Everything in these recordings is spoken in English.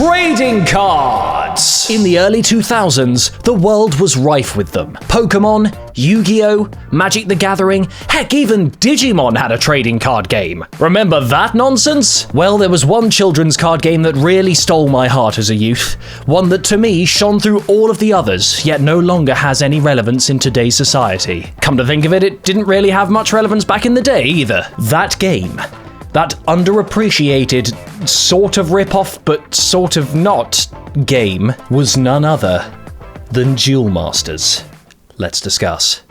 Trading cards! In the early 2000s, the world was rife with them. Pokemon, Yu-Gi-Oh!, Magic the Gathering, heck, even Digimon had a trading card game. Remember that nonsense? Well, there was one children's card game that really stole my heart as a youth. One that to me shone through all of the others, yet no longer has any relevance in today's society. Come to think of it, it didn't really have much relevance back in the day either. That game. That underappreciated, sort of rip-off, but sort of not game was none other than Duel Masters. Let's discuss.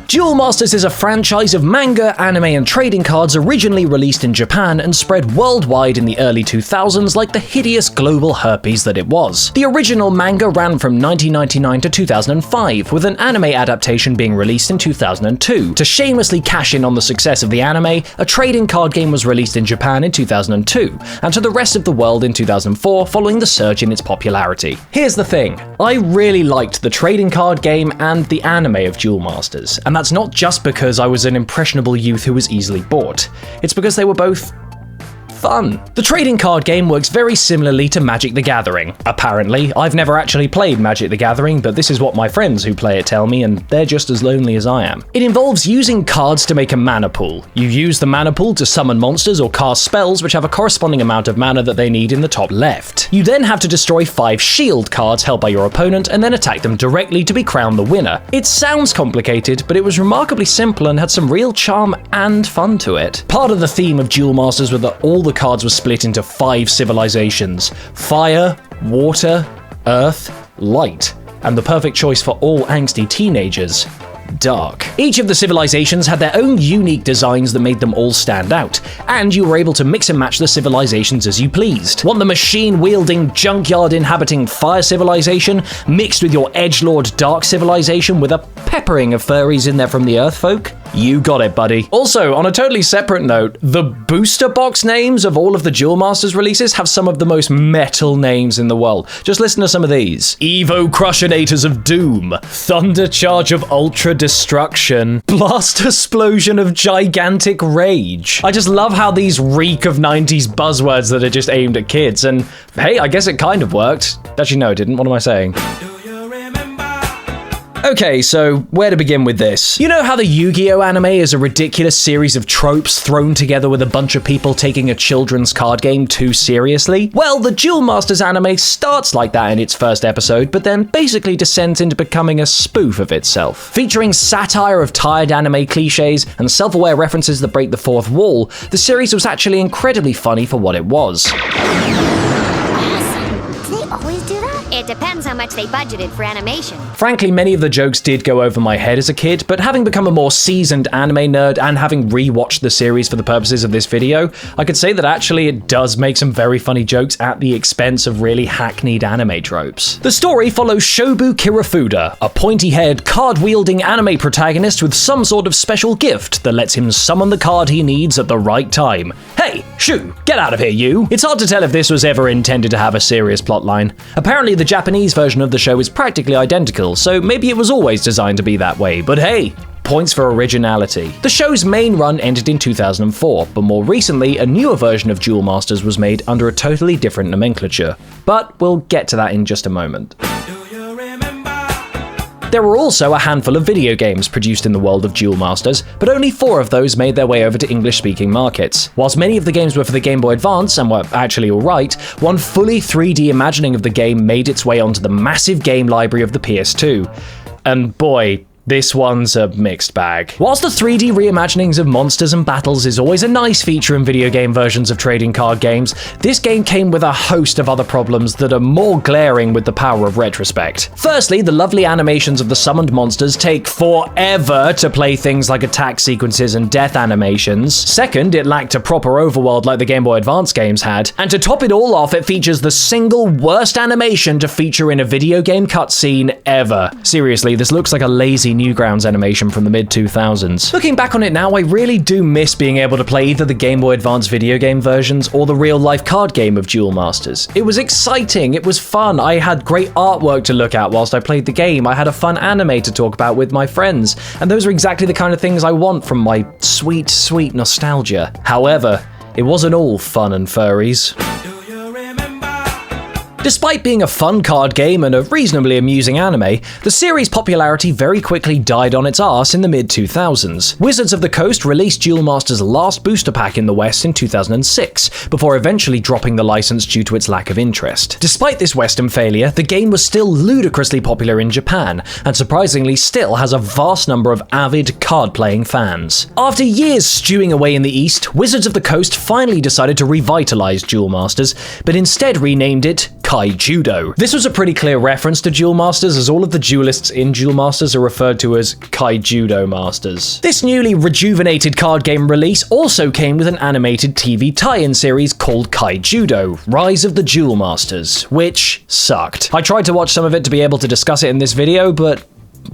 Duel Masters is a franchise of manga, anime, and trading cards originally released in Japan and spread worldwide in the early 2000s like the hideous global herpes that it was. The original manga ran from 1999 to 2005, with an anime adaptation being released in 2002. To shamelessly cash in on the success of the anime, a trading card game was released in Japan in 2002, and to the rest of the world in 2004 following the surge in its popularity. Here's the thing, I really liked the trading card game and the anime of Duel Masters, and that's not just because I was an impressionable youth who was easily bored. It's because they were both fun. The trading card game works very similarly to Magic the Gathering. Apparently, I've never actually played Magic the Gathering, but this is what my friends who play it tell me, and they're just as lonely as I am. It involves using cards to make a mana pool. You use the mana pool to summon monsters or cast spells which have a corresponding amount of mana that they need in the top left. You then have to destroy 5 shield cards held by your opponent and then attack them directly to be crowned the winner. It sounds complicated, but it was remarkably simple and had some real charm and fun to it. Part of the theme of Duel Masters was that all the cards were split into 5 civilizations: fire, water, earth, light, and the perfect choice for all angsty teenagers, dark. Each of the civilizations had their own unique designs that made them all stand out, and you were able to mix and match the civilizations as you pleased. Want the machine-wielding, junkyard-inhabiting fire civilization mixed with your edgelord dark civilization with a peppering of furries in there from the earth folk? You got it, buddy. Also, on a totally separate note, the booster box names of all of the Duel Masters releases have some of the most metal names in the world. Just listen to some of these. Evo Crushionators of Doom, Thunder Charge of Ultra Destruction, Blast Explosion of Gigantic Rage. I just love how these reek of 90s buzzwords that are just aimed at kids, and hey, I guess it kind of worked. Actually, no, it didn't. What am I saying? Okay, so where to begin with this? You know how the Yu-Gi-Oh! Anime is a ridiculous series of tropes thrown together with a bunch of people taking a children's card game too seriously? Well, the Duel Masters anime starts like that in its first episode, but then basically descends into becoming a spoof of itself. Featuring satire of tired anime cliches and self-aware references that break the fourth wall, the series was actually incredibly funny for what it was. It depends how much they budgeted for animation. Frankly, many of the jokes did go over my head as a kid, but having become a more seasoned anime nerd and having rewatched the series for the purposes of this video, I could say that actually it does make some very funny jokes at the expense of really hackneyed anime tropes. The story follows Shobu Kirifuda, a pointy-haired, card-wielding anime protagonist with some sort of special gift that lets him summon the card he needs at the right time. Hey, Shu, get out of here, you! It's hard to tell if this was ever intended to have a serious plotline. Apparently, the Japanese version of the show is practically identical, so maybe it was always designed to be that way, but hey, points for originality. The show's main run ended in 2004, but more recently, a newer version of Duel Masters was made under a totally different nomenclature. But we'll get to that in just a moment. There were also a handful of video games produced in the world of Duel Masters, but only 4 of those made their way over to English-speaking markets. Whilst many of the games were for the Game Boy Advance and were actually alright, one fully 3D imagining of the game made its way onto the massive game library of the PS2. And boy, this one's a mixed bag. Whilst the 3D reimaginings of monsters and battles is always a nice feature in video game versions of trading card games, this game came with a host of other problems that are more glaring with the power of retrospect. Firstly, the lovely animations of the summoned monsters take forever to play things like attack sequences and death animations. Second, it lacked a proper overworld like the Game Boy Advance games had. And to top it all off, it features the single worst animation to feature in a video game cutscene ever. Seriously, this looks like a lazy Newgrounds animation from the mid-2000s. Looking back on it now, I really do miss being able to play either the Game Boy Advance video game versions or the real-life card game of Duel Masters. It was exciting, it was fun, I had great artwork to look at whilst I played the game, I had a fun anime to talk about with my friends, and those are exactly the kind of things I want from my sweet, sweet nostalgia. However, it wasn't all fun and furries. Despite being a fun card game and a reasonably amusing anime, the series' popularity very quickly died on its arse in the mid-2000s. Wizards of the Coast released Duel Masters' last booster pack in the West in 2006, before eventually dropping the license due to its lack of interest. Despite this Western failure, the game was still ludicrously popular in Japan, and surprisingly still has a vast number of avid card-playing fans. After years stewing away in the East, Wizards of the Coast finally decided to revitalize Duel Masters, but instead renamed it Kaijudo. This was a pretty clear reference to Duel Masters, as all of the duelists in Duel Masters are referred to as Kaijudo Masters. This newly rejuvenated card game release also came with an animated TV tie-in series called Kaijudo: Rise of the Duel Masters, which sucked. I tried to watch some of it to be able to discuss it in this video, but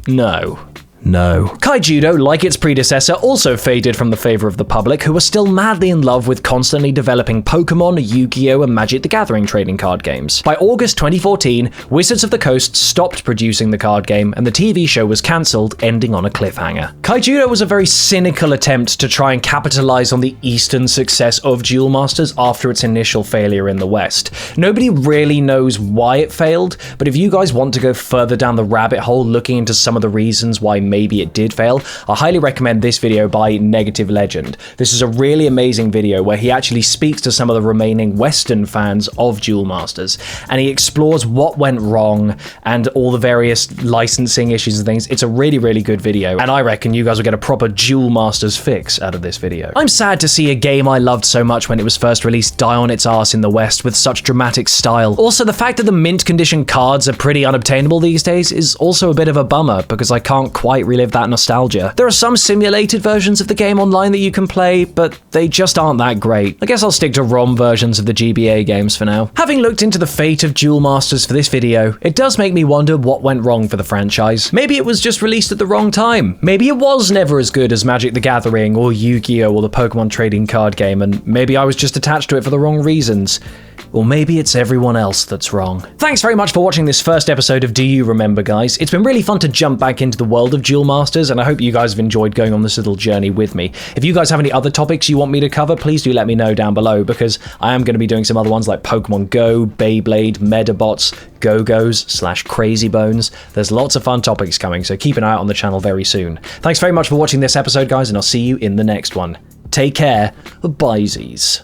no. Kaijudo, like its predecessor, also faded from the favor of the public, who were still madly in love with constantly developing Pokemon, Yu-Gi-Oh! And Magic the Gathering trading card games. By August 2014, Wizards of the Coast stopped producing the card game, and the TV show was cancelled, ending on a cliffhanger. Kaijudo was a very cynical attempt to try and capitalize on the Eastern success of Duel Masters after its initial failure in the West. Nobody really knows why it failed, but if you guys want to go further down the rabbit hole looking into some of the reasons why maybe it did fail, I highly recommend this video by Negative Legend. This is a really amazing video where he actually speaks to some of the remaining Western fans of Duel Masters, and he explores what went wrong and all the various licensing issues and things. It's a really, really good video, and I reckon you guys will get a proper Duel Masters fix out of this video. I'm sad to see a game I loved so much when it was first released die on its arse in the West with such dramatic style. Also, the fact that the mint condition cards are pretty unobtainable these days is also a bit of a bummer, because I can't quite relive that nostalgia. There are some simulated versions of the game online that you can play, but they just aren't that great. I guess I'll stick to ROM versions of the GBA games for now. Having looked into the fate of Duel Masters for this video, it does make me wonder what went wrong for the franchise. Maybe it was just released at the wrong time. Maybe it was never as good as Magic the Gathering or Yu-Gi-Oh! Or the Pokemon trading card game, and maybe I was just attached to it for the wrong reasons. Or maybe it's everyone else that's wrong. Thanks very much for watching this first episode of Do You Remember, guys? It's been really fun to jump back into the world of Duel Masters, and I hope you guys have enjoyed going on this little journey with me. If you guys have any other topics you want me to cover, please do let me know down below, because I am going to be doing some other ones like Pokemon Go, Beyblade, Medabots, Go-Go's / Crazy Bones. There's lots of fun topics coming, so keep an eye out on the channel very soon. Thanks very much for watching this episode, guys, and I'll see you in the next one. Take care. Bye-sies.